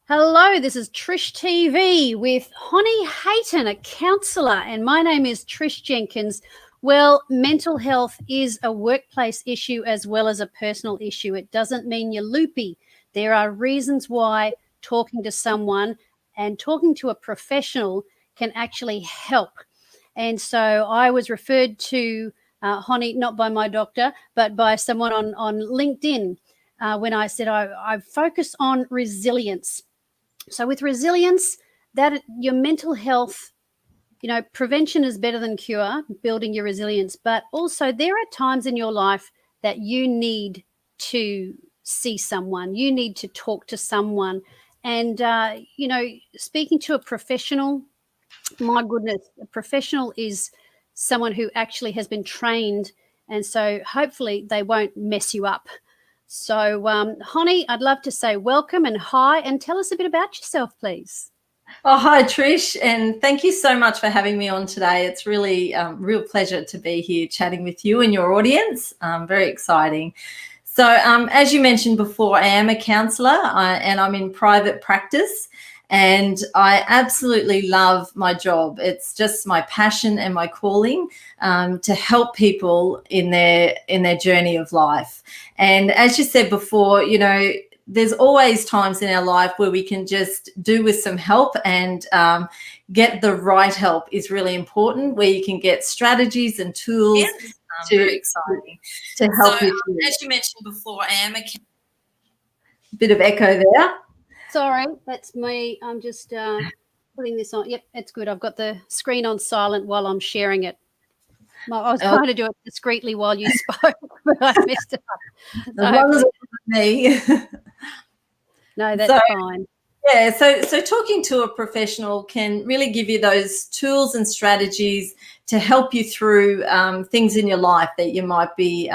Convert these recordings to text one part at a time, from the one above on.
Hello, this is Trish TV with Honni Hayton, a counsellor, and my name is Trish Jenkins. Well, mental health is a workplace issue as well as a personal issue. It doesn't mean you're loopy. There are reasons why talking to someone and talking to a professional can actually help. And so I was referred to Honni, not by my doctor, but by someone on LinkedIn when I said I focus on resilience. So with resilience, that your mental health, prevention is better than cure, building your resilience. But also there are times in your life that you need to see someone, you need to talk to someone. And, speaking to a professional, my goodness, a professional is someone who actually has been trained. And so hopefully they won't mess you up. So, Honni, I'd love to say welcome and hi, and tell us a bit about yourself, please. Oh, hi, Trish, and thank you so much for having me on today. It's really real pleasure to be here chatting with you and your audience. Very exciting. So as you mentioned before, I am a counsellor and I'm in private practice, and I absolutely love my job. It's just my passion and my calling to help people in their journey of life. And as you said before, there's always times in our life where we can just do with some help, and get the right help is really important, where you can get strategies and tools. Yes. Very exciting to help you. As you mentioned before, I am a bit of echo there. Sorry, that's me. I'm just putting this on. Yep, it's good. I've got the screen on silent while I'm sharing it. I was trying to do it discreetly while you spoke, but I messed it up. As long as it wasn't me. No, that's fine. Yeah, so talking to a professional can really give you those tools and strategies to help you through things in your life that you might be,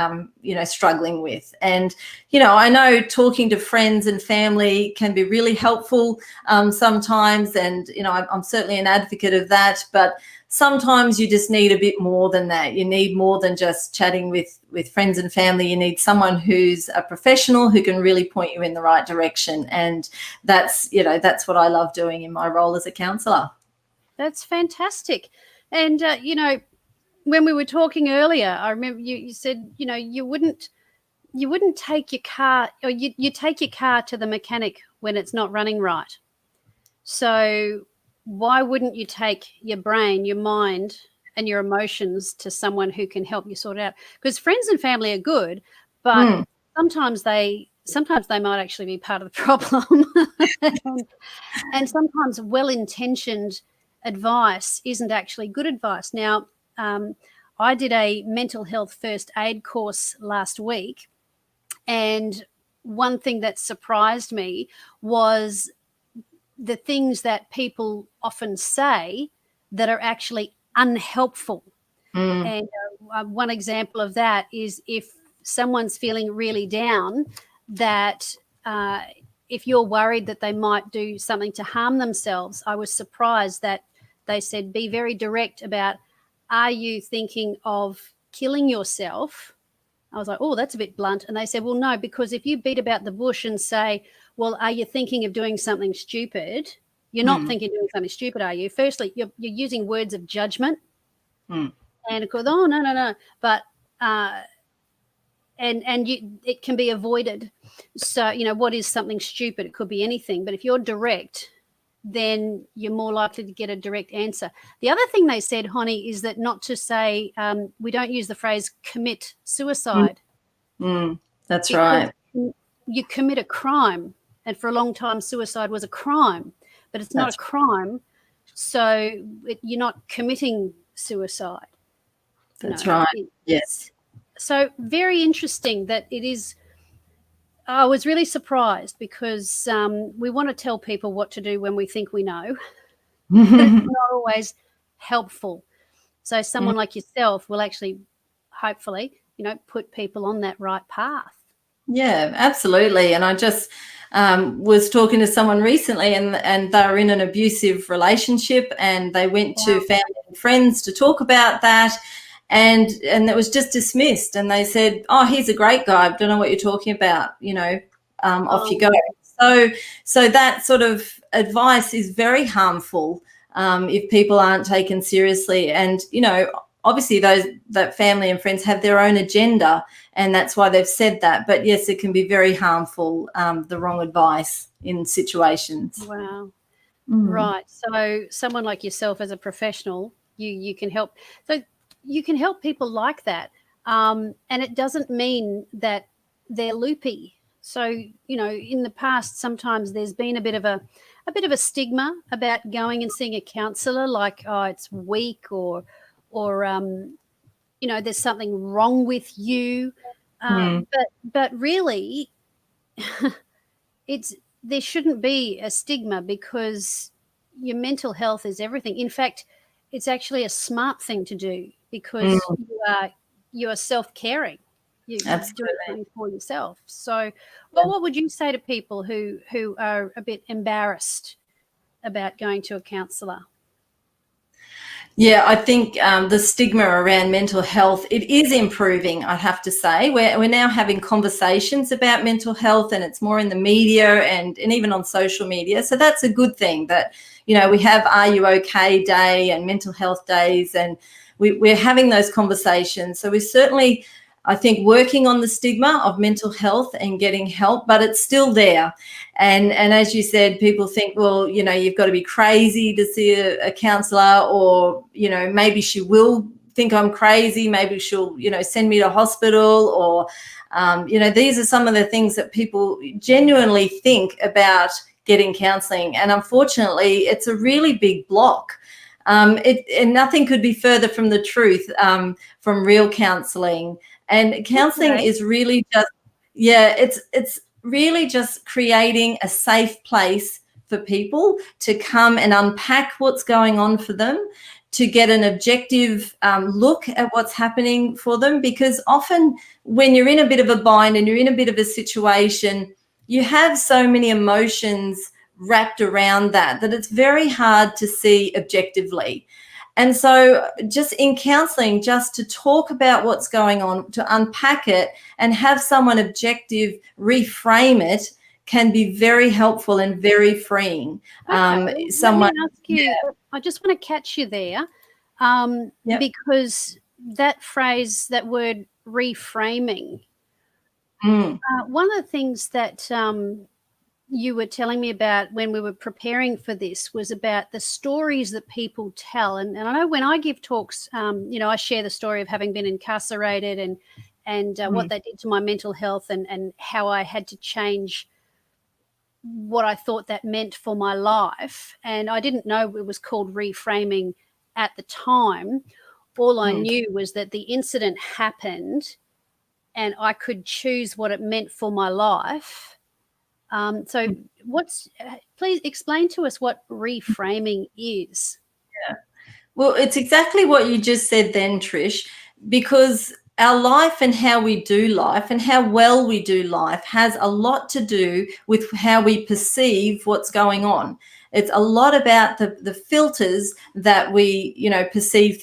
struggling with. And, I know talking to friends and family can be really helpful sometimes. And, I'm certainly an advocate of that. But sometimes you just need a bit more than that. You need more than just chatting with friends and family. You need someone who's a professional who can really point you in the right direction. And that's what I love doing in my role as a counsellor. That's fantastic. And, when we were talking earlier, I remember you said, you wouldn't take your car, or you take your car to the mechanic when it's not running right. So why wouldn't you take your brain, your mind, and your emotions to someone who can help you sort it out? Because friends and family are good, but sometimes they might actually be part of the problem. and sometimes well-intentioned advice isn't actually good advice. Now, I did a mental health first aid course last week, and one thing that surprised me was the things that people often say that are actually unhelpful. And one example of that is if someone's feeling really down, that if you're worried that they might do something to harm themselves, I was surprised that they said, be very direct about, are you thinking of killing yourself? I was like, oh, that's a bit blunt. And they said, well, no, because if you beat about the bush and say, well, are you thinking of doing something stupid? You're not thinking of doing something stupid, are you? Firstly, you're using words of judgment. And of course, oh, no. But it can be avoided. So, what is something stupid? It could be anything. But if you're direct, then you're more likely to get a direct answer. The other thing they said, Honni, is that not to say, we don't use the phrase commit suicide. That's right. You commit a crime, and for a long time suicide was a crime, but it's not a crime, so you're not committing suicide. That's right. Yes. So very interesting that it is. I was really surprised because we want to tell people what to do when we think we know, but it's not always helpful. So someone like yourself will actually, hopefully, put people on that right path. Yeah, absolutely. And I just was talking to someone recently, and they were in an abusive relationship, and they went to family and friends to talk about that. And it was just dismissed. And they said, oh, he's a great guy. I don't know what you're talking about. Off you go. So that sort of advice is very harmful if people aren't taken seriously. And, you know, obviously that family and friends have their own agenda, and that's why they've said that. But yes, it can be very harmful, the wrong advice in situations. Wow. Right. So someone like yourself as a professional, you can help. So you can help people like that. And it doesn't mean that they're loopy. So, you know, in the past, sometimes there's been a bit of a stigma about going and seeing a counsellor, like, oh, it's weak, or you know, there's something wrong with you. But really, there shouldn't be a stigma, because your mental health is everything. In fact, it's actually a smart thing to do, because you are self-caring. You're doing something for yourself. So, well, what would you say to people who are a bit embarrassed about going to a counsellor? Yeah, I think the stigma around mental health, it is improving, I have to say. We're now having conversations about mental health, and it's more in the media and even on social media. So that's a good thing that, you know, we have Are You OK Day and mental health days, and we're having those conversations. So we're certainly, I think, working on the stigma of mental health and getting help, but it's still there. And as you said, people think, well, you know, you've got to be crazy to see a counsellor, or, you know, maybe she will think I'm crazy. Maybe she'll, you know, send me to hospital, or, you know, these are some of the things that people genuinely think about getting counselling. And unfortunately, it's a really big block. And nothing could be further from the truth, from real counselling. And counselling is really just, it's really just creating a safe place for people to come and unpack what's going on for them, to get an objective look at what's happening for them. Because often when you're in a bit of a bind and you're in a bit of a situation, you have so many emotions wrapped around that it's very hard to see objectively. And so just in counselling, just to talk about what's going on, to unpack it and have someone objective reframe it, can be very helpful and very freeing. Let me ask you, I just want to catch you there, because that phrase, that word reframing, one of the things that you were telling me about when we were preparing for this was about the stories that people tell. And I know when I give talks, you know, I share the story of having been incarcerated and what that did to my mental health, and how I had to change what I thought that meant for my life. And I didn't know it was called reframing at the time. All I knew was that the incident happened and I could choose what it meant for my life. So please explain to us what reframing is. Yeah. Well, it's exactly what you just said then, Trish, because our life and how we do life and how well we do life has a lot to do with how we perceive what's going on. It's a lot about the filters that we, you know, perceive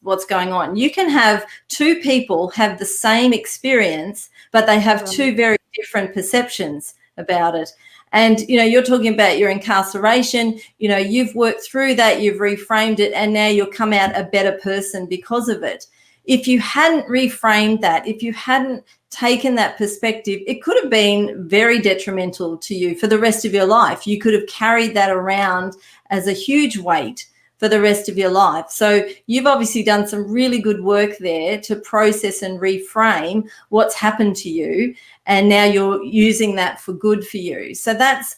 what's going on. You can have two people have the same experience, but they have two very different perceptions about it. And, you know, you're talking about your incarceration, you know, you've worked through that, you've reframed it, and now you'll come out a better person because of it. If you hadn't reframed that, if you hadn't taken that perspective, it could have been very detrimental to you for the rest of your life. You could have carried that around as a huge weight for the rest of your life. So you've obviously done some really good work there to process and reframe what's happened to you, and now you're using that for good for you. So that's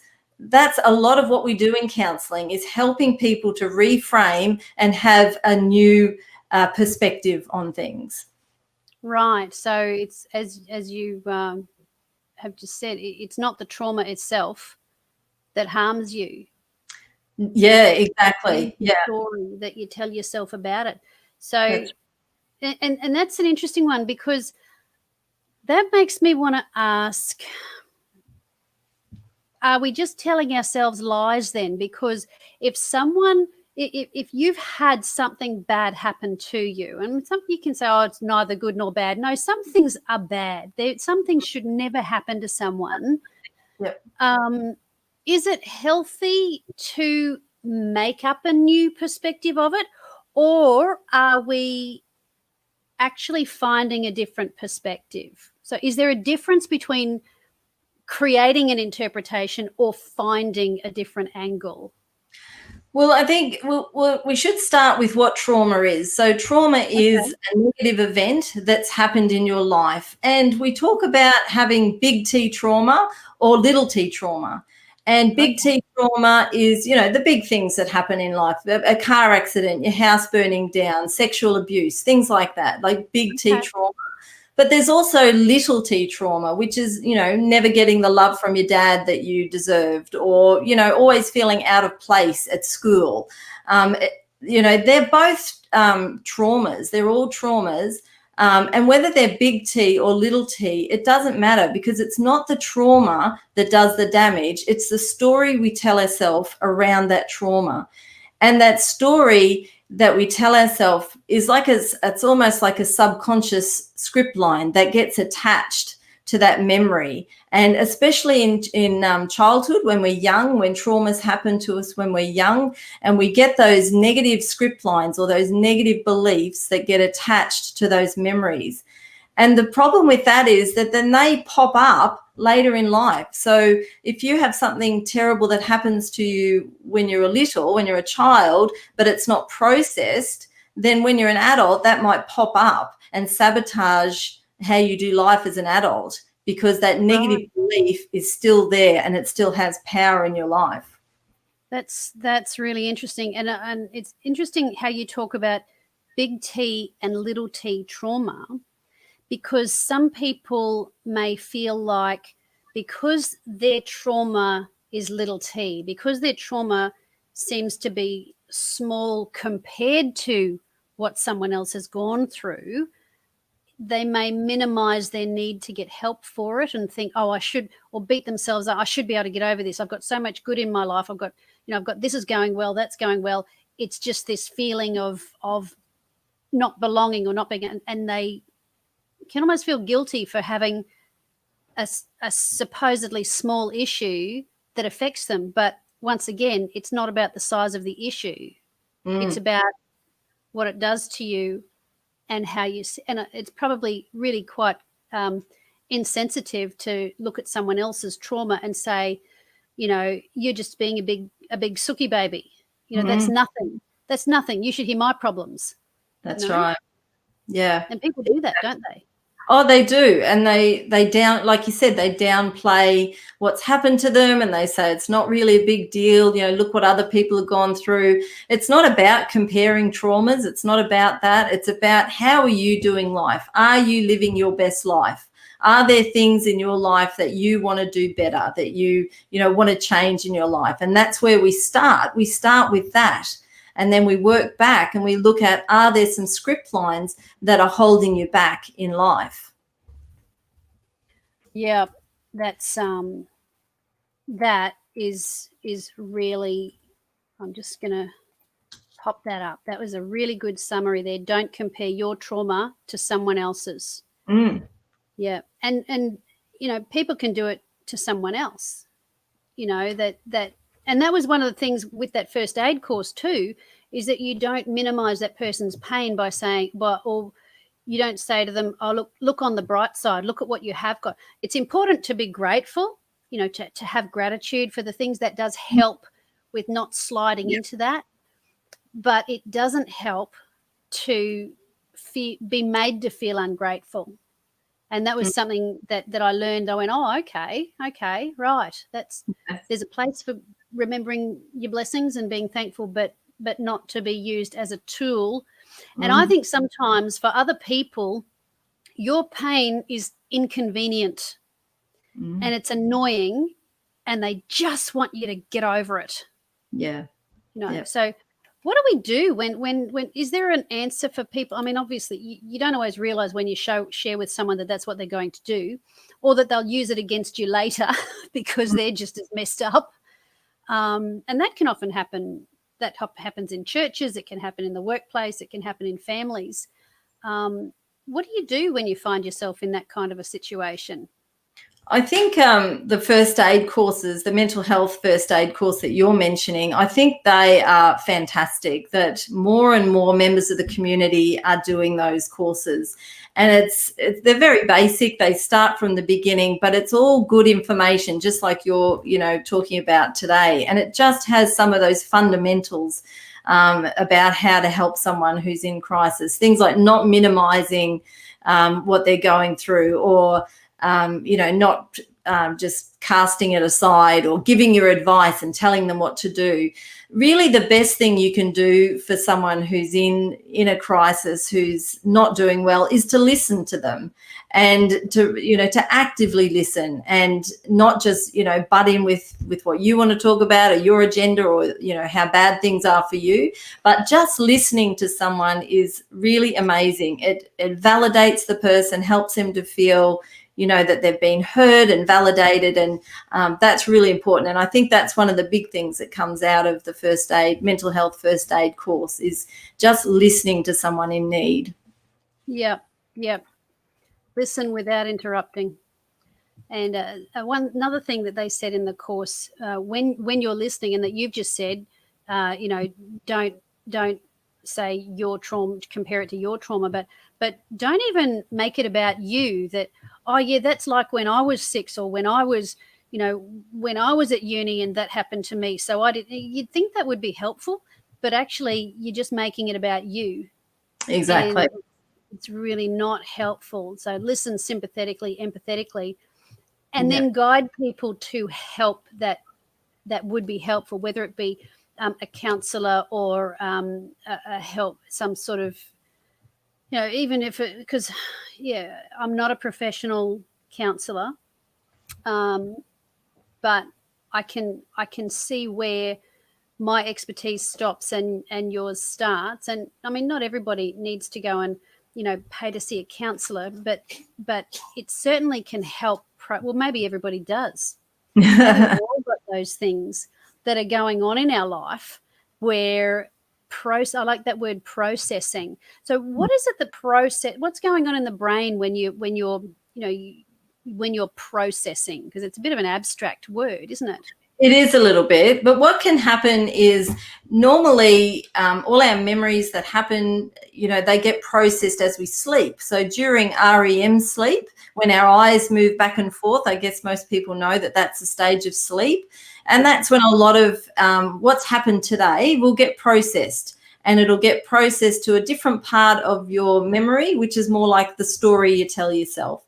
a lot of what we do in counselling, is helping people to reframe and have a new perspective on things. Right. So it's as you have just said, it's not the trauma itself that harms you. Yeah, exactly. The story that you tell yourself about it. So, and that's an interesting one, because that makes me want to ask, are we just telling ourselves lies then? Because if you've had something bad happen to you, and some you can say, oh, it's neither good nor bad. No, some things are bad. Some things should never happen to someone. Yep. Is it healthy to make up a new perspective of it, or are we actually finding a different perspective? So is there a difference between creating an interpretation or finding a different angle? Well, I think we should start with what trauma is. So trauma is a negative event that's happened in your life. And we talk about having big T trauma or little t trauma. And big T trauma is, the big things that happen in life, a car accident, your house burning down, sexual abuse, things like that, like big T trauma. But there's also little t trauma, which is, never getting the love from your dad that you deserved, or, always feeling out of place at school. They're both traumas. They're all traumas. And whether they're big T or little t, it doesn't matter, because it's not the trauma that does the damage. It's the story we tell ourselves around that trauma. And that story that we tell ourselves is it's almost like a subconscious script line that gets attached to that memory. And especially in childhood, when we're young, when traumas happen to us when we're young, and we get those negative script lines or those negative beliefs that get attached to those memories. And the problem with that is that then they pop up later in life. So if you have something terrible that happens to you when you're when you're a child, but it's not processed, then when you're an adult, that might pop up and sabotage how you do life as an adult, because that negative belief is still there and it still has power in your life. That's really interesting. And it's interesting how you talk about big T and little t trauma, because some people may feel like because their trauma is little t, because their trauma seems to be small compared to what someone else has gone through, they may minimize their need to get help for it and think, oh, I should, or beat themselves up. I should be able to get over this. I've got so much good in my life. I've got this is going well, that's going well. It's just this feeling of not belonging or not being, and they can almost feel guilty for having a supposedly small issue that affects them. But once again, it's not about the size of the issue. It's about what it does to you and how you, and it's probably really quite insensitive to look at someone else's trauma and say, you're just being a big sookie baby. That's nothing. That's nothing. You should hear my problems. That's right. Yeah. And people do that, don't they? Oh, they do. And they like you said, they downplay what's happened to them, and they say it's not really a big deal. Look what other people have gone through. It's not about comparing traumas. It's not about that. It's about, how are you doing life? Are you living your best life? Are there things in your life that you want to do better, that you want to change in your life? And that's where we start. We start with that. And then we work back and we look at, are there some script lines that are holding you back in life? Yeah, that's that is really, I'm just going to pop that up. That was a really good summary there. Don't compare your trauma to someone else's. Yeah. And people can do it to someone else. And that was one of the things with that first aid course too, is that you don't minimize that person's pain by saying, or you don't say to them, oh, look on the bright side, look at what you have got. It's important to be grateful, to have gratitude for the things. That does help with not sliding into that. But it doesn't help to be made to feel ungrateful. And that was something that I learned. I went, oh, okay, right. There's a place for remembering your blessings and being thankful, but not to be used as a tool. And I think sometimes for other people, your pain is inconvenient and it's annoying, and they just want you to get over it. Yeah. So what do we do when is there an answer for people? I mean, obviously you don't always realize when you share with someone that that's what they're going to do, or that they'll use it against you later because they're just as messed up. And that can often happen. That happens in churches. It can happen in the workplace. It can happen in families. What do you do when you find yourself in that kind of a situation? I think the first aid courses, the mental health first aid course that you're mentioning, I think they are fantastic, that more and more members of the community are doing those courses. And they're very basic. They start from the beginning, but it's all good information, just like you're, talking about today. And it just has some of those fundamentals about how to help someone who's in crisis. Things like not minimizing what they're going through, or not just casting it aside, or giving your advice and telling them what to do. Really, the best thing you can do for someone who's in a crisis, who's not doing well, is to listen to them, and to actively listen, and not just butt in with what you want to talk about, or your agenda, or how bad things are for you. But just listening to someone is really amazing. It validates the person, helps them to feel that they've been heard and validated, and that's really important. And I think that's one of the big things that comes out of the mental health first aid course, is just listening to someone in need. Yep. Listen without interrupting. And another thing that they said in the course, when you're listening, and that you've just said, don't say your trauma, compare it to your trauma, but don't even make it about you, that, oh yeah, that's like when I was 6, or when I was at uni and that happened to me, so I did. You'd think that would be helpful, but actually you're just making it about you. Exactly. And it's really not helpful. So listen sympathetically, empathetically, and then guide people to help that would be helpful, whether it be a counsellor, or a help, some sort of, even if because I'm not a professional counsellor, but I can see where my expertise stops and yours starts. And I mean, not everybody needs to go and pay to see a counsellor, but it certainly can help. Well, maybe everybody does. Maybe we've all got those things that are going on in our life where I like that word, processing. So what is it, what's going on in the brain when you're processing? Because it's a bit of an abstract word, isn't it? It is a little bit, but what can happen is, normally all our memories that happen, they get processed as we sleep. So during REM sleep, when our eyes move back and forth, I guess most people know that that's a stage of sleep. And that's when a lot of what's happened today will get processed, and it'll get processed to a different part of your memory, which is more like the story you tell yourself.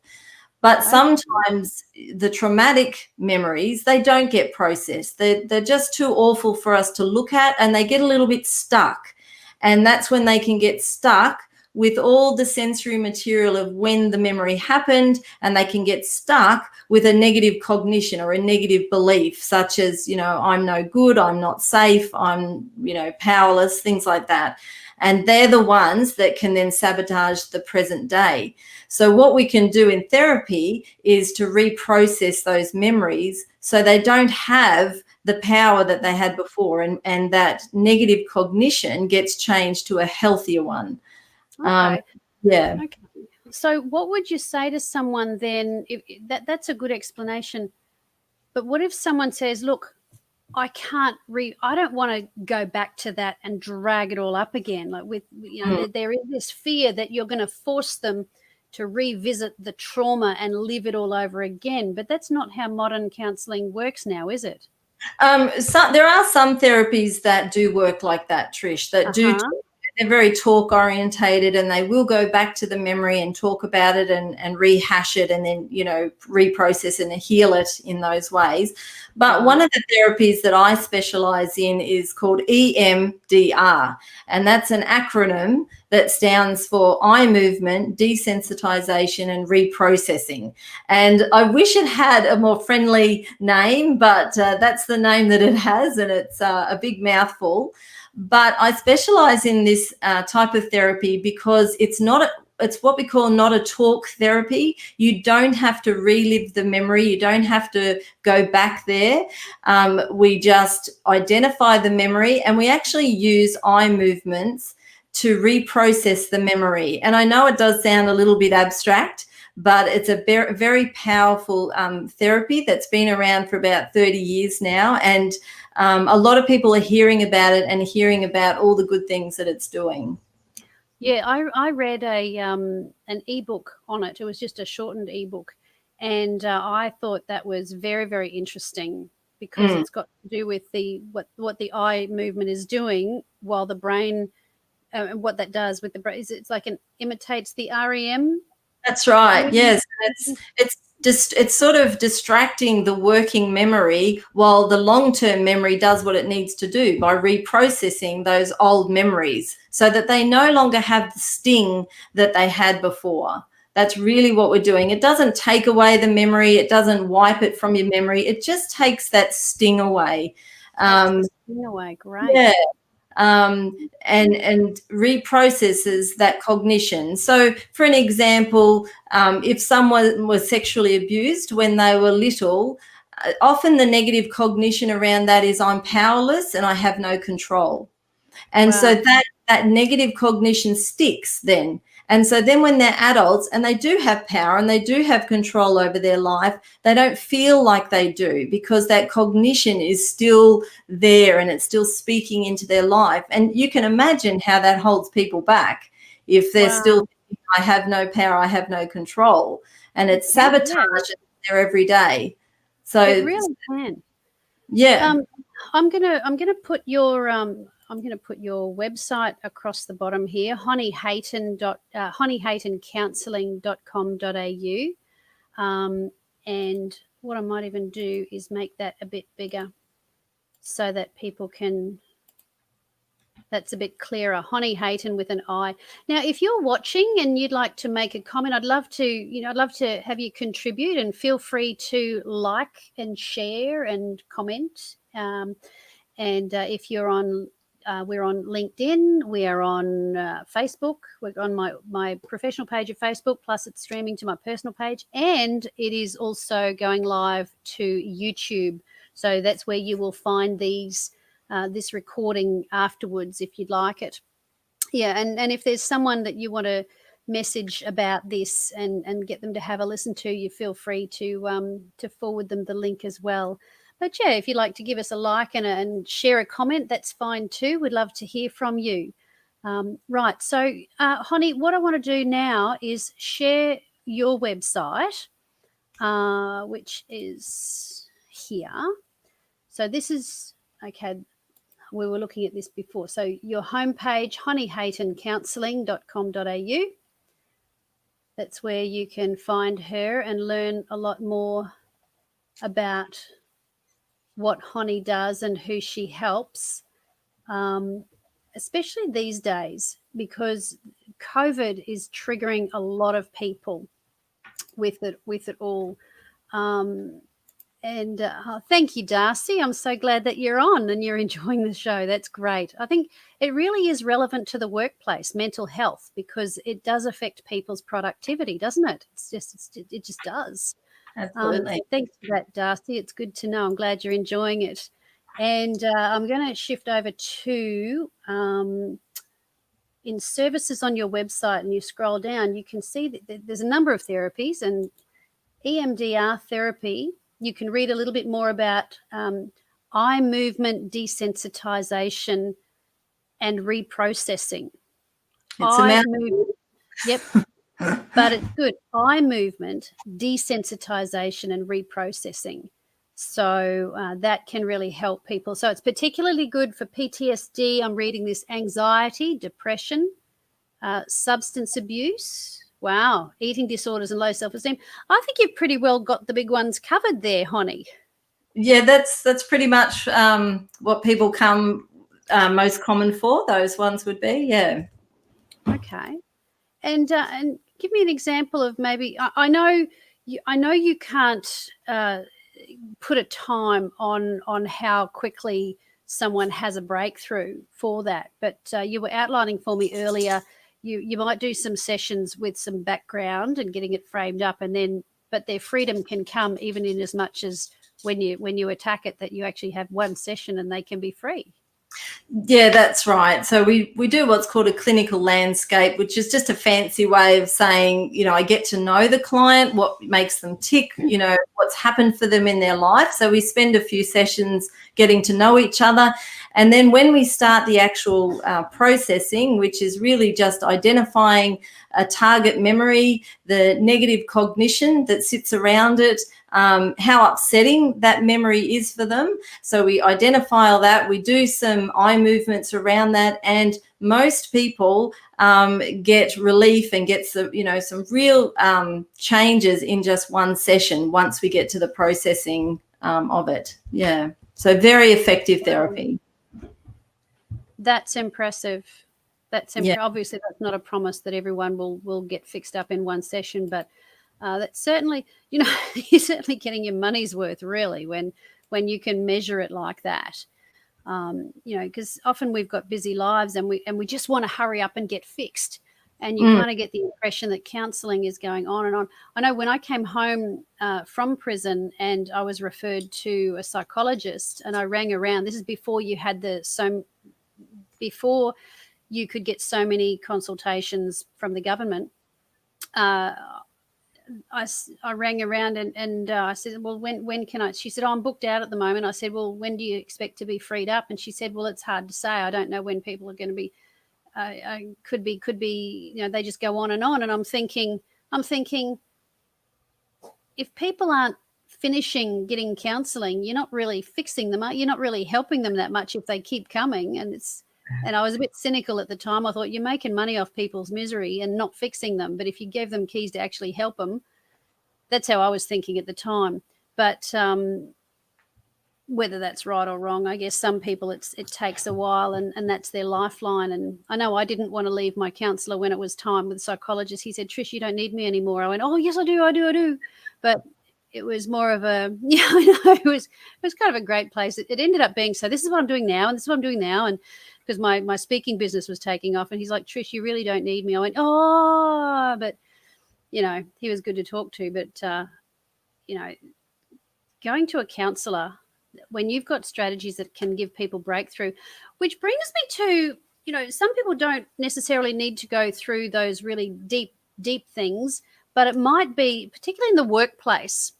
But sometimes the traumatic memories, they don't get processed. They're just too awful for us to look at, and they get a little bit stuck. And that's when they can get stuck with all the sensory material of when the memory happened, and they can get stuck with a negative cognition or a negative belief, such as, I'm no good, I'm not safe, I'm, powerless, things like that. And they're the ones that can then sabotage the present day. So what we can do in therapy is to reprocess those memories so they don't have the power that they had before, and that negative cognition gets changed to a healthier one. Okay. Okay. So what would you say to someone then? That's a good explanation. But what if someone says, look, I don't want to go back to that and drag it all up again. Like there is this fear that you're going to force them to revisit the trauma and live it all over again. But that's not how modern counselling works now, is it? So there are some therapies that do work like that, Trish, that they're very talk orientated, and they will go back to the memory and talk about it and rehash it, and then, reprocess and heal it in those ways. But one of the therapies that I specialize in is called EMDR, and that's an acronym that stands for eye movement, desensitization, and reprocessing. And I wish it had a more friendly name, but that's the name that it has, and it's a big mouthful. But I specialize in this type of therapy because it's what we call not a talk therapy. You don't have to relive the memory. You don't have to go back there. We just identify the memory, and we actually use eye movements to reprocess the memory. And I know it does sound a little bit abstract, but it's a very, very powerful therapy that's been around for about 30 years now. And a lot of people are hearing about it and hearing about all the good things that it's doing. Yeah, I read an ebook on it. It was just a shortened ebook, and I thought that was very, very interesting because it's got to do with what the eye movement is doing while the brain, and what that does with the brain is it's like imitates the REM. That's right. Yes, it's sort of distracting the working memory while the long-term memory does what it needs to do by reprocessing those old memories so that they no longer have the sting that they had before. That's really what we're doing. It doesn't take away the memory. It doesn't wipe it from your memory. It just takes that sting away. Sting away, great. Yeah. And reprocesses that cognition. So, for an example, if someone was sexually abused when they were little, often the negative cognition around that is I'm powerless and I have no control. And so that negative cognition sticks then. And so then when they're adults and they do have power and they do have control over their life, they don't feel like they do because that cognition is still there and it's still speaking into their life. And you can imagine how that holds people back if they're still thinking, I have no power, I have no control. And it's sabotage there every day. So it really can. Yeah. I'm gonna put your website across the bottom here, Honni Hayton honnyhaytoncounselling.com.au. And what I might even do is make that a bit bigger so that people can, that's a bit clearer. Honni Hayton with an I. Now, if you're watching and you'd like to make a comment, I'd love to have you contribute, and feel free to like and share and comment. And if you're on, we're on LinkedIn, we are on Facebook, we're on my professional page of Facebook, plus it's streaming to my personal page, and it is also going live to YouTube. So that's where you will find this recording afterwards if you'd like it. Yeah, and if there's someone that you want to message about this and get them to have a listen to, you feel free to forward them the link as well. But yeah, if you'd like to give us a like and share a comment, that's fine too. We'd love to hear from you. Right. So, Honni, what I want to do now is share your website, which is here. So this is, okay, we were looking at this before. So your homepage, honnyhaytoncounselling.com.au. That's where you can find her and learn a lot more about what Honni does and who she helps, especially these days, because COVID is triggering a lot of people with it all. Thank you, Darcy. I'm so glad that you're on and you're enjoying the show. That's great. I think it really is relevant to the workplace, mental health, because it does affect people's productivity, doesn't it? It just does. Absolutely. Thanks for that, Darcy. It's good to know. I'm glad you're enjoying it. And I'm going to shift over to in services on your website, and you scroll down, you can see that there's a number of therapies, and EMDR therapy, you can read a little bit more about eye movement desensitization and reprocessing. Eye movement. Yep. But it's good. Eye movement, desensitization and reprocessing. So that can really help people. So it's particularly good for PTSD. I'm reading this: anxiety, depression, substance abuse. Wow. Eating disorders and low self-esteem. I think you've pretty well got the big ones covered there, Honni. Yeah, that's pretty much what people come most common for. Those ones would be, yeah. Okay. And give me an example of maybe, I know you can't put a time on how quickly someone has a breakthrough for that, but you were outlining for me earlier, you might do some sessions with some background and getting it framed up, but their freedom can come even in as much as when you attack it, that you actually have one session and they can be free. Yeah, that's right. So we do what's called a clinical landscape, which is just a fancy way of saying, I get to know the client, what makes them tick, what's happened for them in their life. So we spend a few sessions getting to know each other. And then when we start the actual processing, which is really just identifying a target memory, the negative cognition that sits around it, how upsetting that memory is for them. So we identify all that, we do some eye movements around that, and most people get relief and get some, some real changes in just one session once we get to the processing of it. Yeah. So very effective therapy. That's impressive. Yeah. Obviously, that's not a promise that everyone will get fixed up in one session, but that's certainly, you're certainly getting your money's worth, really, when you can measure it like that. Because often we've got busy lives and we just want to hurry up and get fixed. And you kind of get the impression that counselling is going on and on. I know when I came home from prison and I was referred to a psychologist, and I rang around. This is before you had before you could get so many consultations from the government. I rang around and I said, well, when can I? She said, I'm booked out at the moment. I said, well, when do you expect to be freed up? And she said, well, it's hard to say. I don't know when people are going to be. Could be. They just go on. And I'm thinking, if people aren't finishing getting counselling, you're not really fixing them. You're not really helping them that much if they keep coming. And I was a bit cynical at the time. I thought, you're making money off people's misery and not fixing them. But if you gave them keys to actually help them, that's how I was thinking at the time. But whether that's right or wrong, I guess some people it takes a while and that's their lifeline. And I know I didn't want to leave my counsellor when it was time with the psychologist. He said, Trish, you don't need me anymore. I went, oh, yes, I do. But it was more of a, it was kind of a great place. It ended up being, so this is what I'm doing now and this is what I'm doing now. And because my speaking business was taking off, and he's like, Trish, you really don't need me. I went, oh, but, he was good to talk to. But, going to a counsellor, when you've got strategies that can give people breakthrough, which brings me to, some people don't necessarily need to go through those really deep things, but it might be, particularly in the workplace,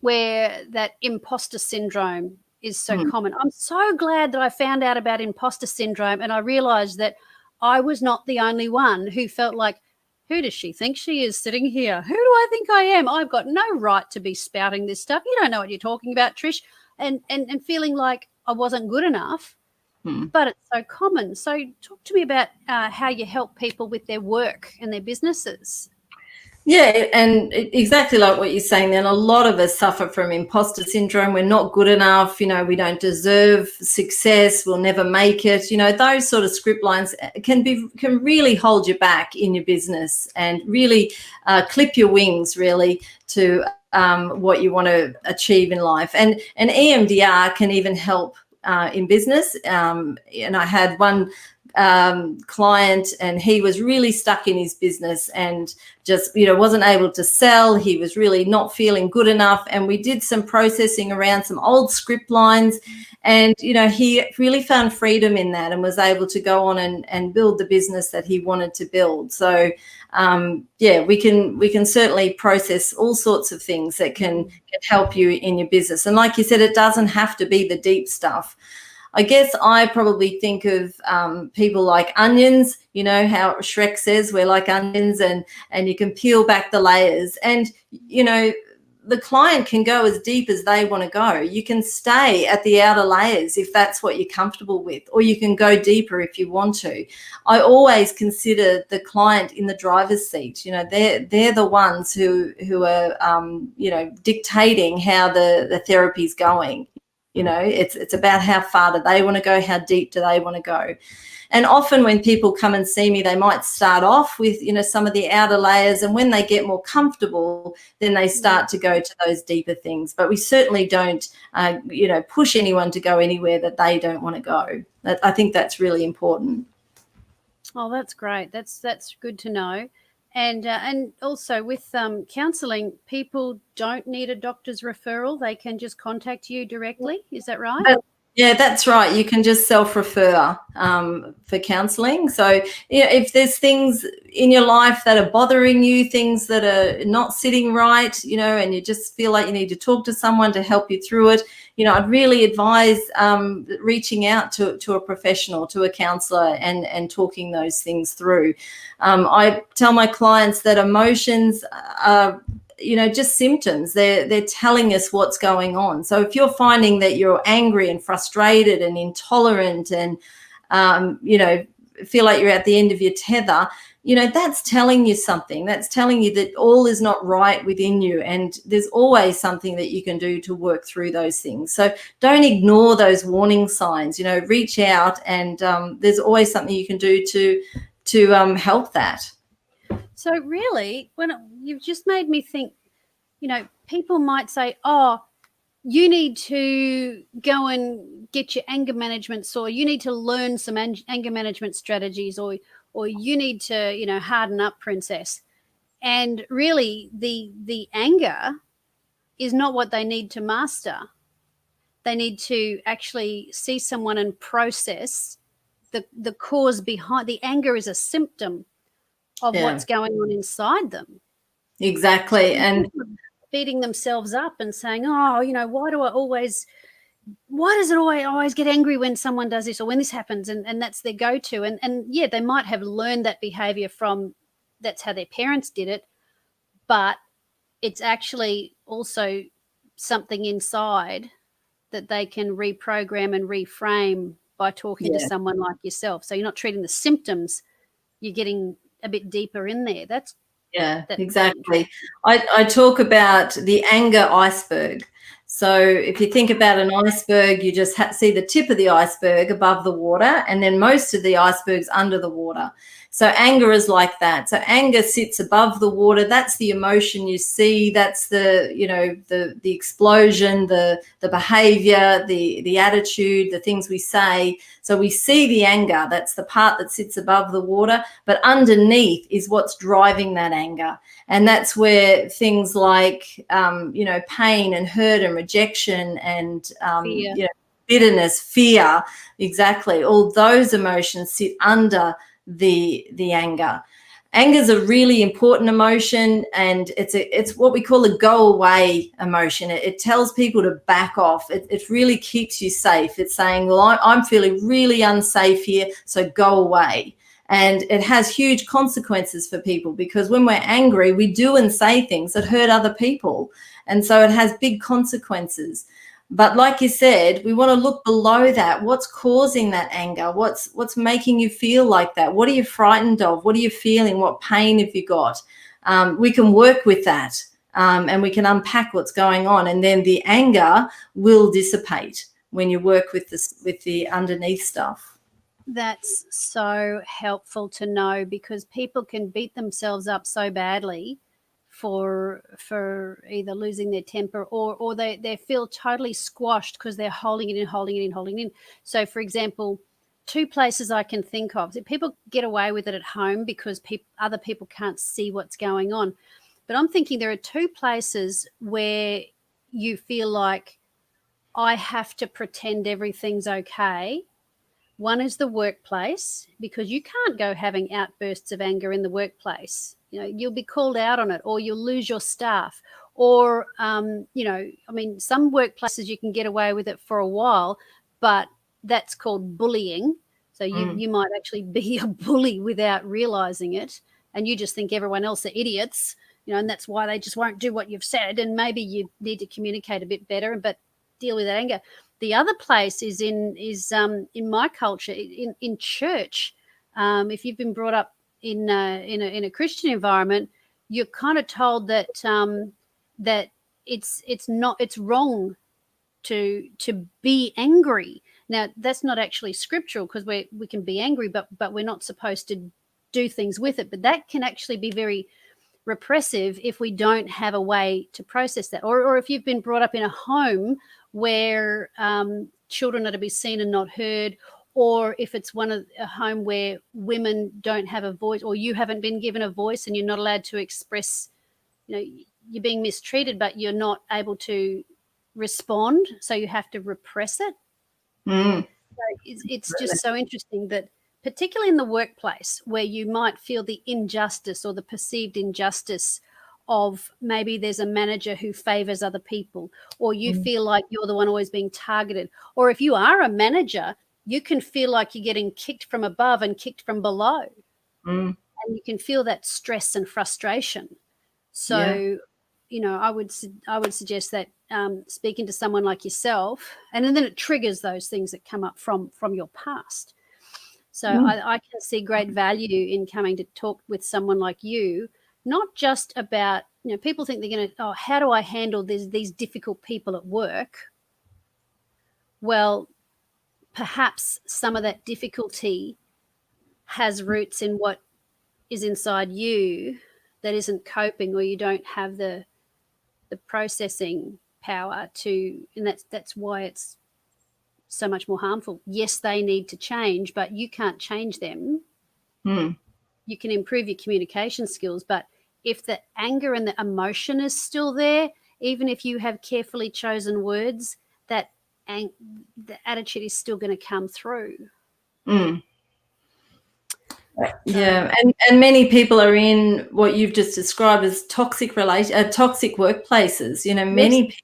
where that imposter syndrome is so common. I'm so glad that I found out about imposter syndrome and I realized that I was not the only one who felt like, who does she think she is sitting here? Who do I think I am? I've got no right to be spouting this stuff. You don't know what you're talking about, Trish. And feeling like I wasn't good enough, but it's so common. So talk to me about how you help people with their work and their businesses. Yeah, and exactly like what you're saying then, a lot of us suffer from imposter syndrome. We're not good enough, we don't deserve success, we'll never make it. Those sort of script lines can really hold you back in your business and really clip your wings really to what you want to achieve in life. And EMDR can even help in business. And I had one client, and he was really stuck in his business and just wasn't able to sell. He was really not feeling good enough, and we did some processing around some old script lines, and he really found freedom in that and was able to go on and build the business that he wanted to build. So we can certainly process all sorts of things that can help you in your business. And like you said, it doesn't have to be the deep stuff. I guess I probably think of people like onions, how Shrek says we're like onions, and you can peel back the layers, and, the client can go as deep as they want to go. You can stay at the outer layers if that's what you're comfortable with, or you can go deeper if you want to. I always consider the client in the driver's seat. They're the ones who are, dictating how the therapy's going. It's about how far do they want to go, how deep do they want to go. And often when people come and see me, they might start off with, some of the outer layers, and when they get more comfortable, then they start to go to those deeper things. But we certainly don't, push anyone to go anywhere that they don't want to go. I think that's really important. Oh, that's great. That's good to know. And also with counselling, people don't need a doctor's referral. They can just contact you directly. Is that right? Yeah, that's right. You can just self-refer for counselling. So, if there's things in your life that are bothering you, things that are not sitting right, and you just feel like you need to talk to someone to help you through it, I'd really advise reaching out to a professional, to a counsellor, and talking those things through. I tell my clients that emotions are just symptoms. They're telling us what's going on. So if you're finding that you're angry and frustrated and intolerant and feel like you're at the end of your tether, that's telling you something. That's telling you that all is not right within you, and there's always something that you can do to work through those things. So don't ignore those warning signs. Reach out, and there's always something you can do to help that. So really, you've just made me think, people might say, oh, you need to go and get your anger management, or you need to learn some anger management strategies, or you need to, harden up, princess. And really, the anger is not what they need to master. They need to actually see someone and process the cause behind. The anger is a symptom of what's going on inside them. Exactly. So and beating themselves up and saying, oh, why does it always get angry when someone does this or when this happens? And that's their go-to. And yeah, they might have learned that behavior from, that's how their parents did it, but it's actually also something inside that they can reprogram and reframe by talking to someone like yourself. So you're not treating the symptoms, you're getting a bit deeper in there. That's exactly. I talk about the anger iceberg. So if you think about an iceberg, you just see the tip of the iceberg above the water, and then most of the iceberg's under the water. So anger is like that. So anger sits above the water. That's the emotion you see. That's the explosion, the behavior, the attitude, the things we say. So we see the anger. That's the part that sits above the water. But underneath is what's driving that anger. And that's where things like, pain and hurt and rejection and, bitterness, fear, exactly. All those emotions sit under the anger. Anger is a really important emotion, and it's what we call a go away emotion. It tells people to back off. It really keeps you safe. It's saying, well, I'm feeling really unsafe here, so go away. And it has huge consequences for people, because when we're angry, we do and say things that hurt other people. And so it has big consequences. But like you said, we want to look below that. What's causing that anger? What's making you feel like that? What are you frightened of? What are you feeling? What pain have you got? We can work with that, and we can unpack what's going on. And then the anger will dissipate when you work with the underneath stuff. That's so helpful to know, because people can beat themselves up so badly for either losing their temper or they feel totally squashed because they're holding it in. So, for example, two places I can think of. People get away with it at home because other people can't see what's going on. But I'm thinking there are two places where you feel like, I have to pretend everything's okay. One is the workplace, because you can't go having outbursts of anger in the workplace. You'll be called out on it, or you'll lose your staff. Or, some workplaces you can get away with it for a while, but that's called bullying. So you might actually be a bully without realizing it, and you just think everyone else are idiots, and that's why they just won't do what you've said. And maybe you need to communicate a bit better, but deal with that anger. The other place is in my culture, in church. If you've been brought up in a Christian environment, you're kind of told that that it's wrong to be angry. Now, that's not actually scriptural, because we can be angry, but we're not supposed to do things with it. But that can actually be very repressive if we don't have a way to process that, or if you've been brought up in a home where children are to be seen and not heard, or if it's a home where women don't have a voice, or you haven't been given a voice and you're not allowed to express, you're being mistreated, but you're not able to respond, so you have to repress it. Mm. So it's just so interesting that, particularly in the workplace, where you might feel the injustice or the perceived injustice of maybe there's a manager who favors other people, or you feel like you're the one always being targeted, or if you are a manager, you can feel like you're getting kicked from above and kicked from below, Mm. and you can feel that stress and frustration. Yeah. So, I would suggest that speaking to someone like yourself, and then it triggers those things that come up from your past. So I can see great value in coming to talk with someone like you, not just about, people think they're going to, oh, how do I handle these difficult people at work? Well, perhaps some of that difficulty has roots in what is inside you that isn't coping, or you don't have the processing power to, and that's why it's so much more harmful. Yes, they need to change, but you can't change them. Mm. You can improve your communication skills, but if the anger and the emotion is still there, even if you have carefully chosen words, the attitude is still going to come through. Mm. Yeah, and many people are in what you've just described as toxic workplaces. Many people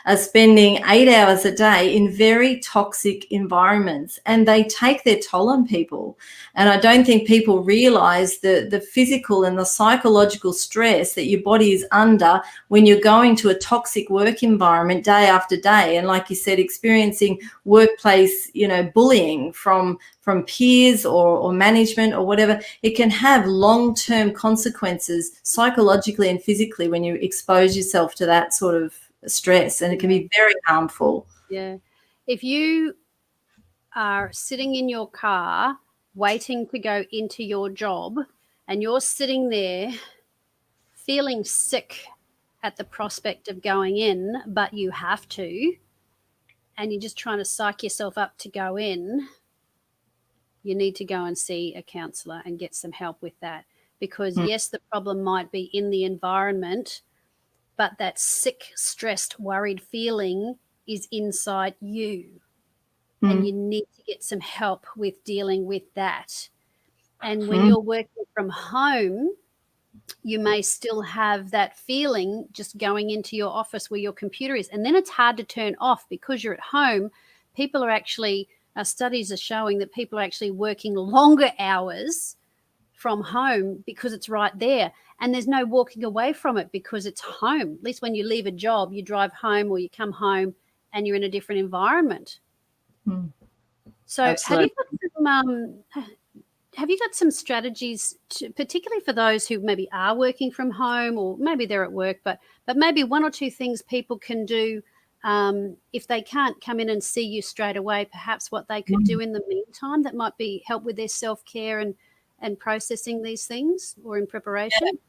are spending 8 hours a day in very toxic environments, and they take their toll on people. And I don't think people realize the physical and the psychological stress that your body is under when you're going to a toxic work environment day after day. And like you said, experiencing workplace, bullying from peers or management or whatever. It can have long-term consequences psychologically and physically when you expose yourself to that sort of stress, and it can be very harmful. Yeah. If you are sitting in your car waiting to go into your job, and you're sitting there feeling sick at the prospect of going in, but you have to, and you're just trying to psych yourself up to go in, you need to go and see a counsellor and get some help with that. Because yes, the problem might be in the environment, but that sick, stressed, worried feeling is inside you. And you need to get some help with dealing with that. And when you're working from home, you may still have that feeling just going into your office where your computer is. And then it's hard to turn off because you're at home. People are actually, studies are showing that people are actually working longer hours from home because it's right there. And there's no walking away from it because it's home. At least when you leave a job, you drive home or you come home and you're in a different environment. So Absolutely. have you got some strategies, particularly for those who maybe are working from home, or maybe they're at work, but maybe one or two things people can do if they can't come in and see you straight away, perhaps what they could do in the meantime that might be help with their self-care and processing these things, or in preparation?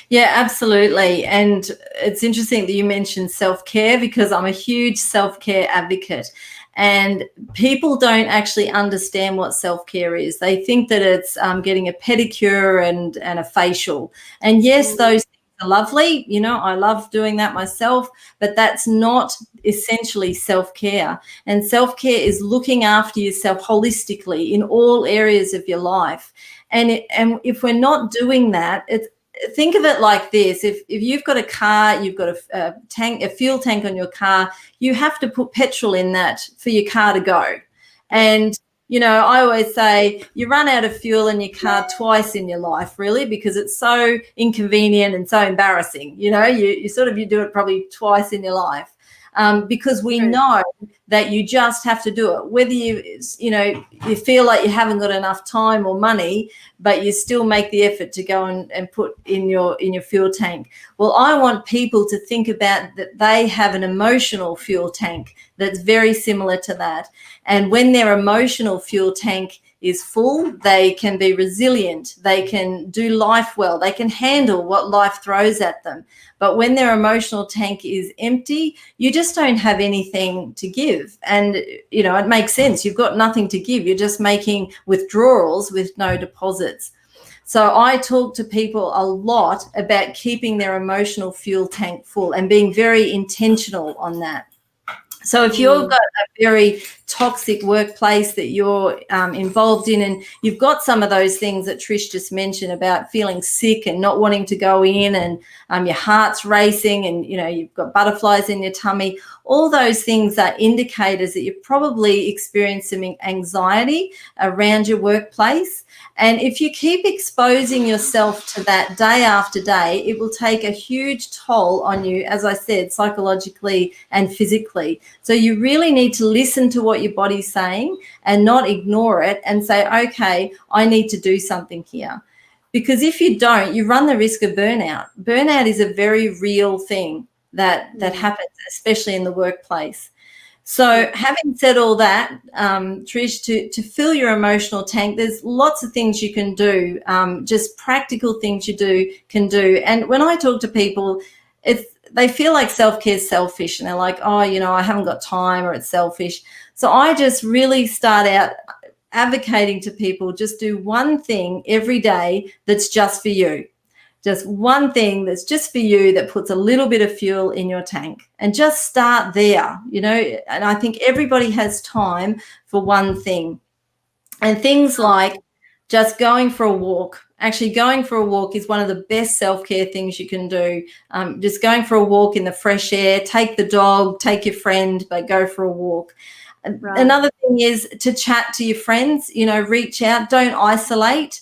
Yeah, absolutely. And it's interesting that you mentioned self-care, because I'm a huge self-care advocate. And people don't actually understand what self-care is. They think that it's getting a pedicure and a facial. And yes, those things are lovely. I love doing that myself, but that's not essentially self-care. And self-care is looking after yourself holistically in all areas of your life. And if we're not doing that, think of it like this. If you've got a car, you've got a fuel tank on your car, you have to put petrol in that for your car to go. And I always say you run out of fuel in your car twice in your life, really, because it's so inconvenient and so embarrassing. You do it probably twice in your life. Because we know that you just have to do it, whether you feel like you haven't got enough time or money, but you still make the effort to go and put in your fuel tank. Well, I want people to think about that they have an emotional fuel tank that's very similar to that. And when their emotional fuel tank is full, they can be resilient, they can do life well, they can handle what life throws at them. But when their emotional tank is empty, you just don't have anything to give. And, it makes sense. You've got nothing to give. You're just making withdrawals with no deposits. So I talk to people a lot about keeping their emotional fuel tank full and being very intentional on that. So if you've got a very toxic workplace that you're involved in, and you've got some of those things that Trish just mentioned about feeling sick and not wanting to go in, and your heart's racing, and you've got butterflies in your tummy, all those things are indicators that you're probably experiencing anxiety around your workplace. And if you keep exposing yourself to that day after day, it will take a huge toll on you, as I said, psychologically and physically. So you really need to listen to what your body's saying and not ignore it and say, okay, I need to do something here. Because if you don't, you run the risk of burnout. Burnout is a very real thing that happens, especially in the workplace. So having said all that, Trish, to fill your emotional tank, there's lots of things you can do, just practical things you can do. And when I talk to people, they feel like self-care is selfish, and they're like, oh, I haven't got time, or it's selfish. So I just really start out advocating to people, just do one thing every day that's just for you. Just one thing that's just for you that puts a little bit of fuel in your tank, and just start there, and I think everybody has time for one thing. And things like just going for a walk. Actually, going for a walk is one of the best self-care things you can do. Just going for a walk in the fresh air, take the dog, take your friend, but go for a walk. Right. Another thing is to chat to your friends, reach out, don't isolate.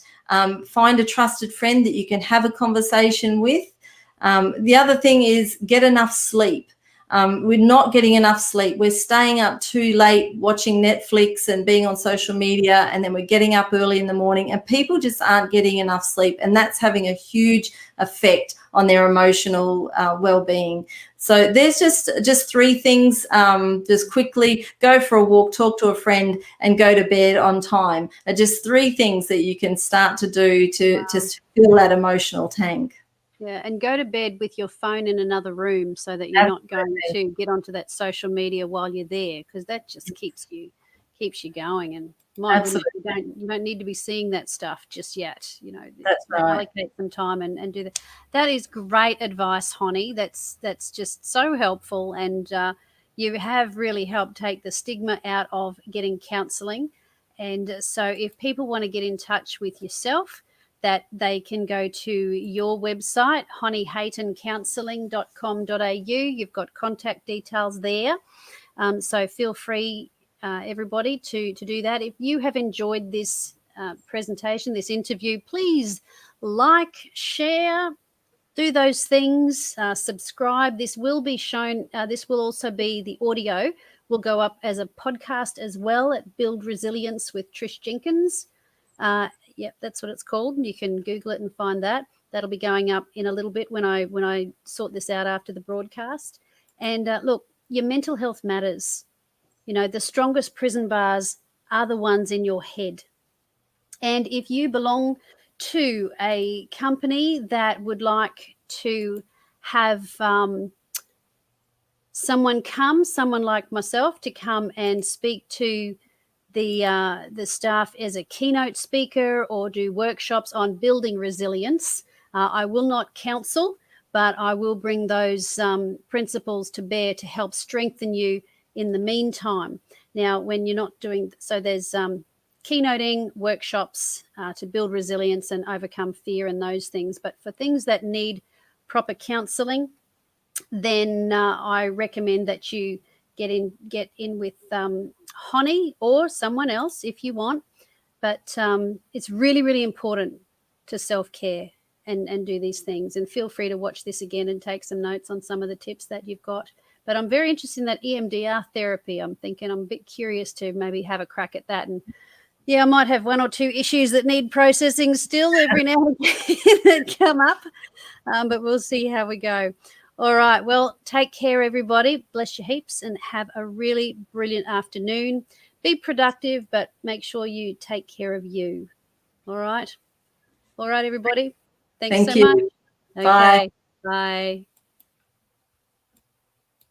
Find a trusted friend that you can have a conversation with. The other thing is get enough sleep. We're not getting enough sleep. We're staying up too late watching Netflix and being on social media, and then we're getting up early in the morning, and people just aren't getting enough sleep, and that's having a huge effect on their emotional well-being. So there's just three things. Just quickly, go for a walk, talk to a friend, and go to bed on time. Are just three things that you can start to do to fill that emotional tank. Yeah, and go to bed with your phone in another room so that you're not going to get onto that social media while you're there, because that just keeps you going. And my goodness, you don't need to be seeing that stuff just yet. That's right. Allocate some time and do that. That is great advice, Honni. That's just so helpful, and you have really helped take the stigma out of getting counselling. And so, if people want to get in touch with yourself, that they can go to your website, honnihaytoncounselling.com.au. You've got contact details there. So feel free, everybody, to do that. If you have enjoyed this presentation, this interview, please like, share, do those things, subscribe. This will be shown. This will also be the audio will go up as a podcast as well at Build Resilience with Trish Jenkins. Yep, that's what it's called. You can Google it and find that. That'll be going up in a little bit when I sort this out after the broadcast. And look, your mental health matters. The strongest prison bars are the ones in your head. And if you belong to a company that would like to have someone like myself, to come and speak to the staff as a keynote speaker or do workshops on building resilience, I will not counsel, but I will bring those principles to bear to help strengthen you in the meantime. Now, when you're not doing so, there's keynoting workshops to build resilience and overcome fear and those things. But for things that need proper counselling, then I recommend that you get in with Honni or someone else if you want. But it's really, really important to self-care and do these things. And feel free to watch this again and take some notes on some of the tips that you've got. But I'm very interested in that EMDR therapy. I'm a bit curious to maybe have a crack at that. And yeah, I might have one or two issues that need processing still every now and again that come up. But we'll see how we go. All right. Well, take care, everybody. Bless you heaps and have a really brilliant afternoon. Be productive, but make sure you take care of you. All right. All right, everybody. Thanks so much. Okay. Bye. Bye.